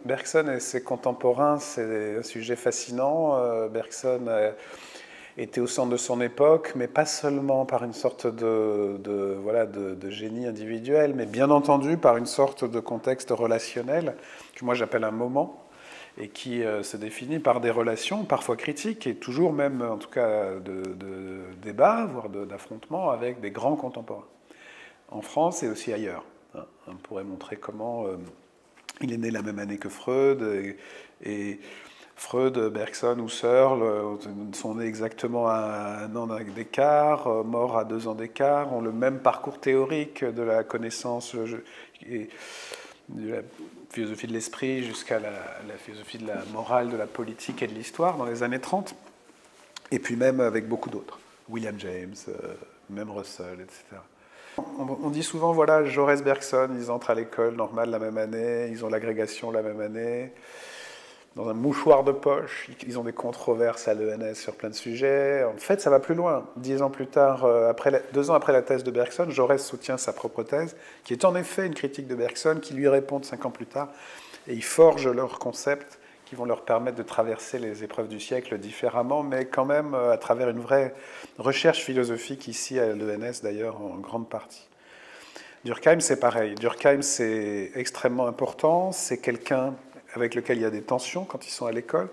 Bergson et ses contemporains, c'est un sujet fascinant. Bergson était au centre de son époque, mais pas seulement par une sorte de génie individuel, mais bien entendu par une sorte de contexte relationnel, que moi j'appelle un moment, et qui se définit par des relations, parfois critiques, et toujours même, en tout cas, de débats, voire d'affrontements avec des grands contemporains, en France et aussi ailleurs. On pourrait montrer comment il est né la même année que Freud, et Freud, Bergson, Husserl sont nés exactement à 1 an d'écart, morts à 2 ans d'écart, ont le même parcours théorique de la connaissance et de la philosophie de l'esprit jusqu'à la philosophie de la morale, de la politique et de l'histoire dans les années 30, et puis même avec beaucoup d'autres, William James, même Russell, etc. On dit souvent, voilà, Jaurès, Bergson, ils entrent à l'école normale la même année, ils ont l'agrégation la même année, dans un mouchoir de poche, ils ont des controverses à l'ENS sur plein de sujets. En fait, ça va plus loin. 10 ans plus tard, 2 ans après la thèse de Bergson, Jaurès soutient sa propre thèse, qui est en effet une critique de Bergson, qui lui répond 5 ans plus tard, et ils forgent leurs concepts qui vont leur permettre de traverser les épreuves du siècle différemment, mais quand même à travers une vraie recherche philosophique, ici à l'ENS d'ailleurs, en grande partie. Durkheim, c'est pareil. Durkheim, c'est extrêmement important. C'est quelqu'un avec lequel il y a des tensions quand ils sont à l'école.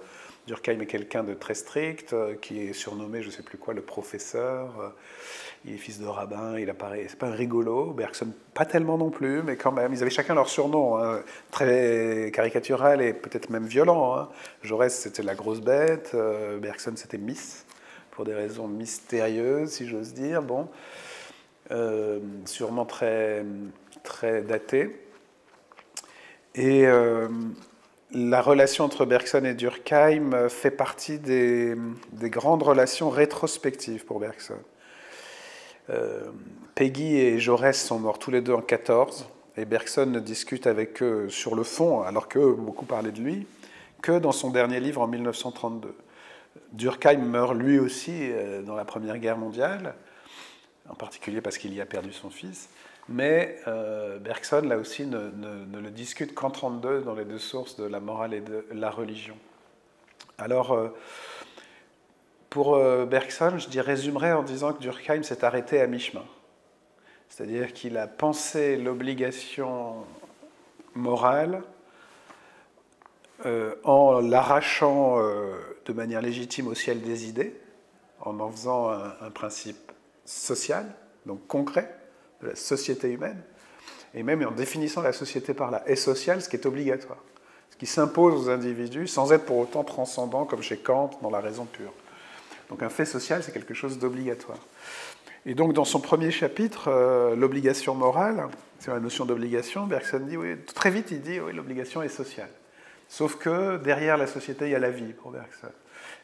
Durkheim est quelqu'un de très strict, qui est surnommé, je ne sais plus quoi, le professeur. Il est fils de rabbin, il apparaît, c'est pas un rigolo. Bergson, pas tellement non plus, mais quand même. Ils avaient chacun leur surnom, hein, très caricatural et peut-être même violent. Hein. Jaurès, c'était la grosse bête. Bergson, c'était Miss, pour des raisons mystérieuses, si j'ose dire. Bon. Sûrement très, très daté. Et la relation entre Bergson et Durkheim fait partie des grandes relations rétrospectives pour Bergson. Peggy et Jaurès sont morts tous les deux en 14, et Bergson ne discute avec eux sur le fond, alors qu'eux beaucoup parlaient de lui, que dans son dernier livre en 1932. Durkheim meurt lui aussi dans la Première Guerre mondiale, en particulier parce qu'il y a perdu son fils, mais Bergson, là aussi, ne le discute qu'en 1932 dans les deux sources de la morale et de la religion. Alors, pour Bergson, je résumerais en disant que Durkheim s'est arrêté à mi-chemin. C'est-à-dire qu'il a pensé l'obligation morale en l'arrachant de manière légitime au ciel des idées, en faisant un principe social, donc concret, de la société humaine, et même en définissant la société par là, et sociale, ce qui est obligatoire, ce qui s'impose aux individus sans être pour autant transcendant, comme chez Kant, dans la raison pure. Donc un fait social, c'est quelque chose d'obligatoire. Et donc dans son premier chapitre, l'obligation morale, c'est la notion d'obligation, Bergson dit, oui, très vite il dit, oui, l'obligation est sociale. Sauf que derrière la société, il y a la vie pour Bergson.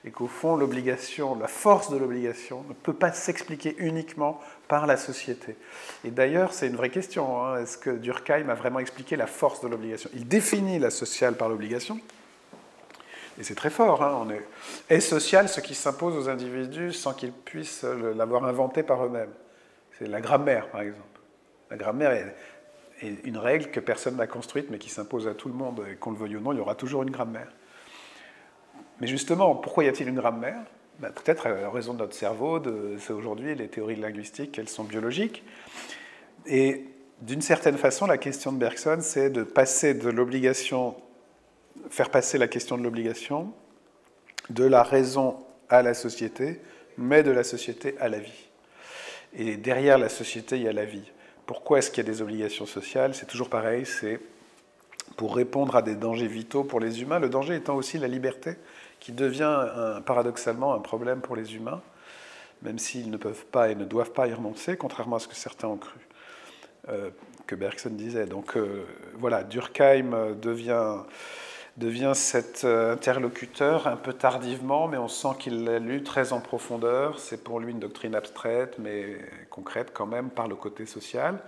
Et qu'au fond, l'obligation, la force de l'obligation ne peut pas s'expliquer uniquement par la société. Et d'ailleurs, c'est une vraie question. Hein. Est-ce que Durkheim a vraiment expliqué la force de l'obligation? Il définit la sociale par l'obligation, et c'est très fort. Hein. Est social ce qui s'impose aux individus sans qu'ils puissent l'avoir inventé par eux-mêmes. C'est la grammaire, par exemple. La grammaire est une règle que personne n'a construite, mais qui s'impose à tout le monde. Et qu'on le veuille ou non, il y aura toujours une grammaire. Mais justement, pourquoi y a-t-il une grammaire? Peut-être en raison de notre cerveau, c'est aujourd'hui les théories linguistiques, elles sont biologiques. Et d'une certaine façon, la question de Bergson, c'est de passer de l'obligation, faire passer la question de l'obligation de la raison à la société, mais de la société à la vie. Et derrière la société, il y a la vie. Pourquoi est-ce qu'il y a des obligations sociales? C'est toujours pareil, c'est pour répondre à des dangers vitaux pour les humains, le danger étant aussi la liberté, qui devient paradoxalement un problème pour les humains, même s'ils ne peuvent pas et ne doivent pas y renoncer, contrairement à ce que certains ont cru, que Bergson disait. Donc voilà, Durkheim devient cet interlocuteur un peu tardivement, mais on sent qu'il l'a lu très en profondeur. C'est pour lui une doctrine abstraite, mais concrète quand même, par le côté social.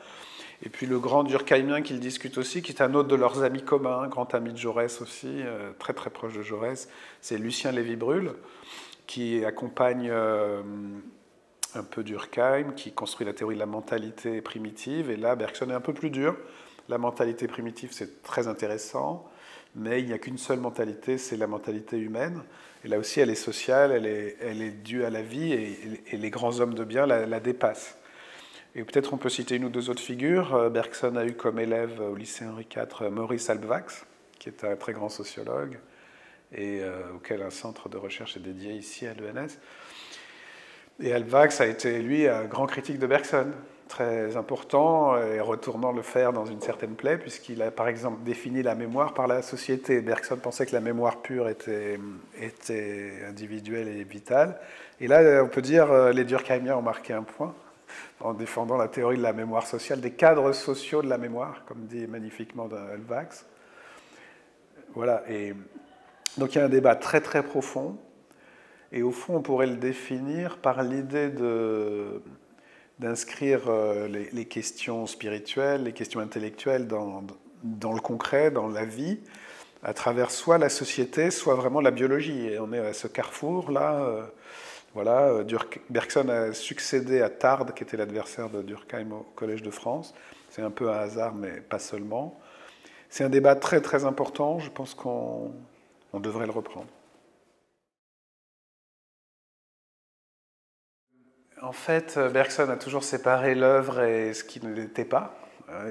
Et puis le grand Durkheimien qu'il discute aussi, qui est un autre de leurs amis communs, un grand ami de Jaurès aussi, très très proche de Jaurès, c'est Lucien Lévy-Bruhl, qui accompagne un peu Durkheim, qui construit la théorie de la mentalité primitive. Et là, Bergson est un peu plus dur. La mentalité primitive, c'est très intéressant, mais il n'y a qu'une seule mentalité, c'est la mentalité humaine. Et là aussi, elle est sociale, elle est due à la vie, et les grands hommes de bien la dépassent. Et peut-être on peut citer une ou deux autres figures. Bergson a eu comme élève au lycée Henri IV Maurice Halbwachs, qui est un très grand sociologue, et auquel un centre de recherche est dédié ici à l'ENS. Et Halbwachs a été, lui, un grand critique de Bergson, très important, et retournant le fer dans une certaine plaie, puisqu'il a par exemple défini la mémoire par la société. Bergson pensait que la mémoire pure était individuelle et vitale. Et là, on peut dire, les Durkheimiens ont marqué un point, en défendant la théorie de la mémoire sociale, des cadres sociaux de la mémoire, comme dit magnifiquement Halbwachs. Voilà, et donc il y a un débat très très profond, et au fond on pourrait le définir par l'idée d'inscrire les questions spirituelles, les questions intellectuelles dans le concret, dans la vie, à travers soit la société, soit vraiment la biologie. Et on est à ce carrefour-là. Voilà, Bergson a succédé à Tarde, qui était l'adversaire de Durkheim au Collège de France. C'est un peu un hasard, mais pas seulement. C'est un débat très très important, je pense qu'on devrait le reprendre. En fait, Bergson a toujours séparé l'œuvre et ce qui ne l'était pas.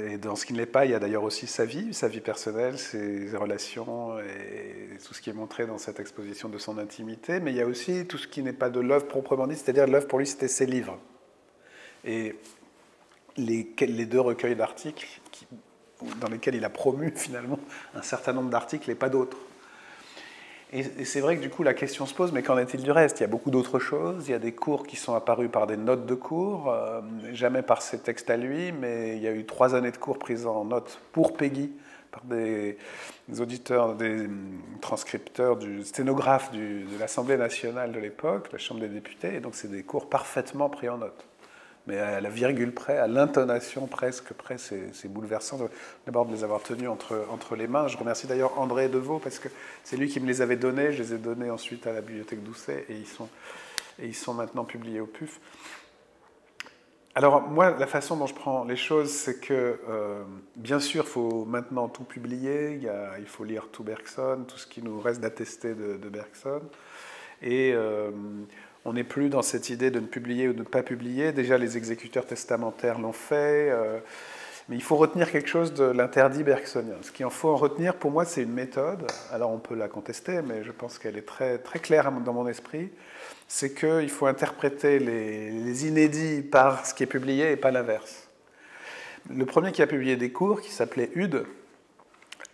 Et dans ce qui ne l'est pas, il y a d'ailleurs aussi sa vie personnelle, ses relations et tout ce qui est montré dans cette exposition de son intimité. Mais il y a aussi tout ce qui n'est pas de l'œuvre proprement dit, c'est-à-dire l'œuvre pour lui, c'était ses livres. Et les deux recueils d'articles dans lesquels il a promu finalement un certain nombre d'articles et pas d'autres. Et c'est vrai que du coup la question se pose, mais qu'en est-il du reste? Il y a beaucoup d'autres choses, il y a des cours qui sont apparus par des notes de cours, jamais par ses textes à lui, mais il y a eu 3 années de cours prises en notes pour Péguy, par des auditeurs, des transcripteurs, sténographes de l'Assemblée nationale de l'époque, la Chambre des députés, et donc c'est des cours parfaitement pris en notes. Mais à la virgule près, à l'intonation presque près, c'est bouleversant d'abord de les avoir tenus entre les mains. Je remercie d'ailleurs André Deveau, parce que c'est lui qui me les avait donnés. Je les ai donnés ensuite à la bibliothèque Doucet, et ils sont maintenant publiés au PUF. Alors moi, la façon dont je prends les choses, c'est que bien sûr, il faut maintenant tout publier, il faut lire tout Bergson, tout ce qui nous reste d'attester de Bergson, et on n'est plus dans cette idée de ne publier ou de ne pas publier. Déjà, les exécuteurs testamentaires l'ont fait. Mais il faut retenir quelque chose de l'interdit bergsonien. Ce qu'il en faut en retenir, pour moi, c'est une méthode. Alors, on peut la contester, mais je pense qu'elle est très, très claire dans mon esprit. C'est qu'il faut interpréter les inédits par ce qui est publié et pas l'inverse. Le premier qui a publié des cours, qui s'appelait Hude,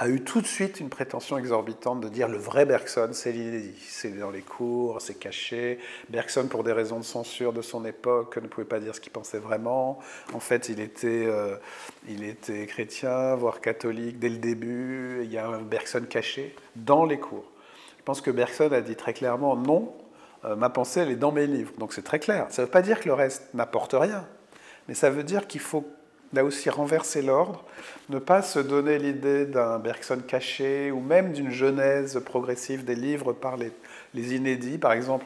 a eu tout de suite une prétention exorbitante de dire le vrai Bergson, c'est l'inédit. C'est dans les cours, c'est caché. Bergson, pour des raisons de censure de son époque, ne pouvait pas dire ce qu'il pensait vraiment. En fait, il était chrétien, voire catholique dès le début. Il y a un Bergson caché dans les cours. Je pense que Bergson a dit très clairement non, ma pensée, elle est dans mes livres. Donc c'est très clair. Ça ne veut pas dire que le reste n'apporte rien, mais ça veut dire qu'il faut là aussi renverser l'ordre, ne pas se donner l'idée d'un Bergson caché ou même d'une genèse progressive des livres par les inédits. Par exemple,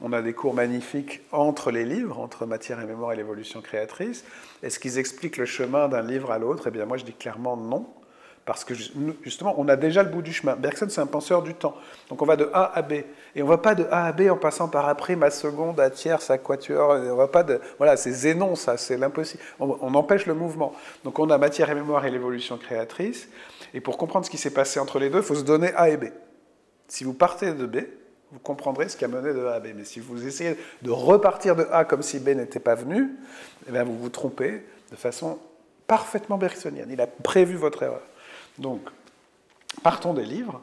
on a des cours magnifiques entre les livres, entre Matière et Mémoire et l'évolution créatrice. Est-ce qu'ils expliquent le chemin d'un livre à l'autre? Eh bien, moi, je dis clairement non. Parce que justement, on a déjà le bout du chemin. Bergson, c'est un penseur du temps. Donc on va de A à B. Et on ne va pas de A à B en passant par après ma seconde, à tierce, à quatuor. On va pas de... Voilà, c'est Zénon, ça, c'est l'impossible. On empêche le mouvement. Donc on a Matière et Mémoire et l'évolution créatrice. Et pour comprendre ce qui s'est passé entre les deux, il faut se donner A et B. Si vous partez de B, vous comprendrez ce qui a mené de A à B. Mais si vous essayez de repartir de A comme si B n'était pas venu, eh bien vous vous trompez de façon parfaitement bergsonienne. Il a prévu votre erreur. Donc, partons des livres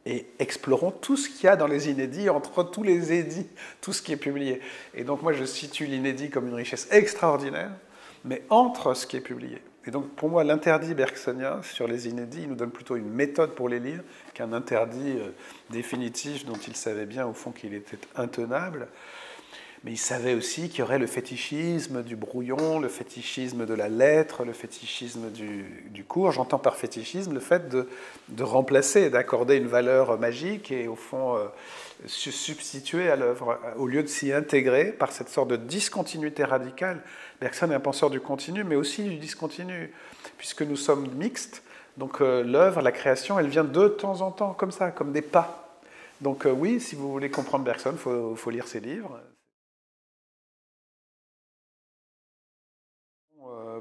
et explorons tout ce qu'il y a dans les inédits, entre tous les édits, tout ce qui est publié. Et donc, moi, je situe l'inédit comme une richesse extraordinaire, mais entre ce qui est publié. Et donc, pour moi, l'interdit bergsonien sur les inédits, il nous donne plutôt une méthode pour les lire qu'un interdit définitif dont il savait bien, au fond, qu'il était intenable. Mais il savait aussi qu'il y aurait le fétichisme du brouillon, le fétichisme de la lettre, le fétichisme du cours. J'entends par fétichisme le fait de remplacer, d'accorder une valeur magique et au fond se substituer à l'œuvre, au lieu de s'y intégrer par cette sorte de discontinuité radicale. Bergson est un penseur du continu, mais aussi du discontinu. Puisque nous sommes mixtes, Donc l'œuvre, la création, elle vient de temps en temps, comme ça, comme des pas. Donc oui, si vous voulez comprendre Bergson, il faut lire ses livres.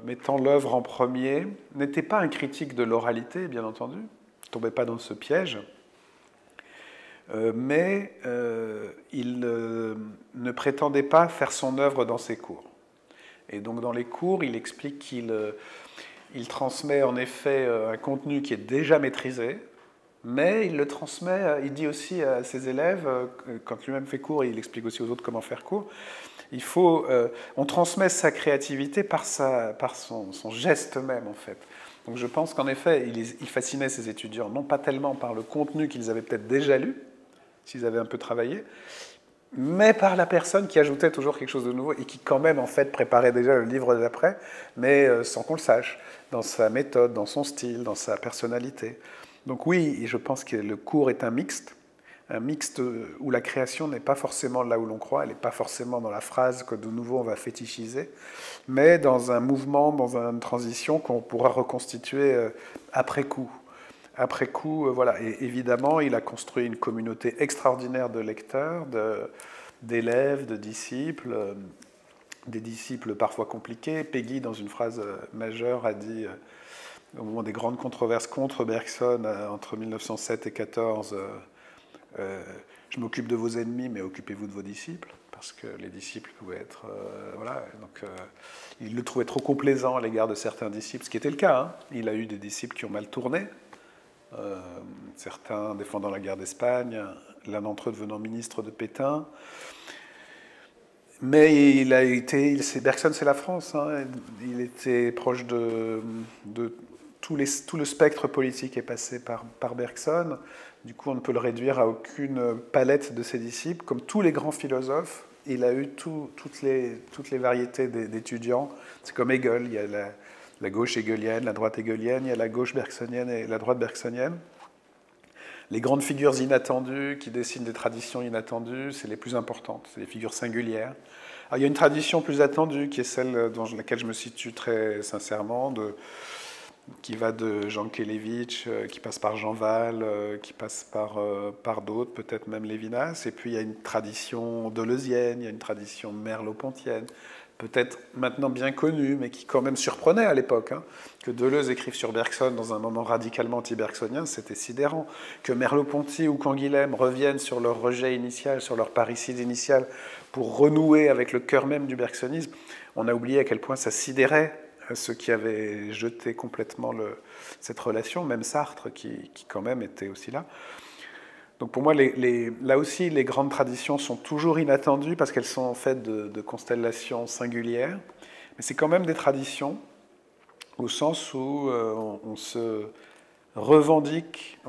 Mettant l'œuvre en premier, n'était pas un critique de l'oralité, bien entendu, ne tombait pas dans ce piège, mais il ne prétendait pas faire son œuvre dans ses cours. Et donc dans les cours, il explique qu'il transmet en effet un contenu qui est déjà maîtrisé, mais il le transmet, il dit aussi à ses élèves, quand lui-même fait cours, et il explique aussi aux autres comment faire cours, on transmet sa créativité par son geste même, en fait. Donc je pense qu'en effet, il fascinait ses étudiants, non pas tellement par le contenu qu'ils avaient peut-être déjà lu, s'ils avaient un peu travaillé, mais par la personne qui ajoutait toujours quelque chose de nouveau et qui quand même, en fait, préparait déjà le livre d'après, mais sans qu'on le sache, dans sa méthode, dans son style, dans sa personnalité. Donc oui, je pense que le cours est un mixte où la création n'est pas forcément là où l'on croit, elle n'est pas forcément dans la phrase que de nouveau on va fétichiser, mais dans un mouvement, dans une transition qu'on pourra reconstituer après coup. Après coup, voilà. Et évidemment, il a construit une communauté extraordinaire de lecteurs, d'élèves, de disciples, des disciples parfois compliqués. Peggy, dans une phrase majeure, a dit, au moment des grandes controverses contre Bergson, entre 1907 et 1914, je m'occupe de vos ennemis, mais occupez-vous de vos disciples, parce que les disciples pouvaient être... voilà, donc il le trouvait trop complaisant à l'égard de certains disciples, ce qui était le cas. Hein. Il a eu des disciples qui ont mal tourné, certains défendant la guerre d'Espagne, l'un d'entre eux devenant ministre de Pétain. Mais il a été... Bergson, c'est la France. Hein, il était proche de tout le spectre politique est passé par Bergson. Du coup, on ne peut le réduire à aucune palette de ses disciples. Comme tous les grands philosophes, il a eu toutes les variétés d'étudiants. C'est comme Hegel, il y a la gauche hegelienne, la droite hegelienne, il y a la gauche bergsonienne et la droite bergsonienne. Les grandes figures inattendues qui dessinent des traditions inattendues, c'est les plus importantes, c'est les figures singulières. Alors, il y a une tradition plus attendue qui est celle dans laquelle je me situe très sincèrement, qui va de Jean Kelevitch, qui passe par Jean Val, qui passe par d'autres, peut-être même Lévinas. Et puis il y a une tradition deleuzienne, il y a une tradition merleau-pontienne, peut-être maintenant bien connue, mais qui quand même surprenait à l'époque. Hein. Que Deleuze écrive sur Bergson dans un moment radicalement anti-bergsonien, c'était sidérant. Que Merleau-Ponty ou Canguilhem reviennent sur leur rejet initial, sur leur parricide initial, pour renouer avec le cœur même du bergsonisme, on a oublié à quel point ça sidérait ceux qui avaient jeté complètement cette relation, même Sartre, qui quand même était aussi là. Donc pour moi, là aussi, les grandes traditions sont toujours inattendues parce qu'elles sont faites de constellations singulières, mais c'est quand même des traditions au sens où on se revendique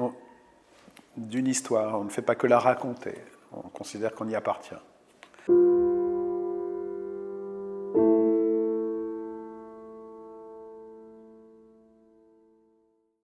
d'une histoire, on ne fait pas que la raconter, on considère qu'on y appartient.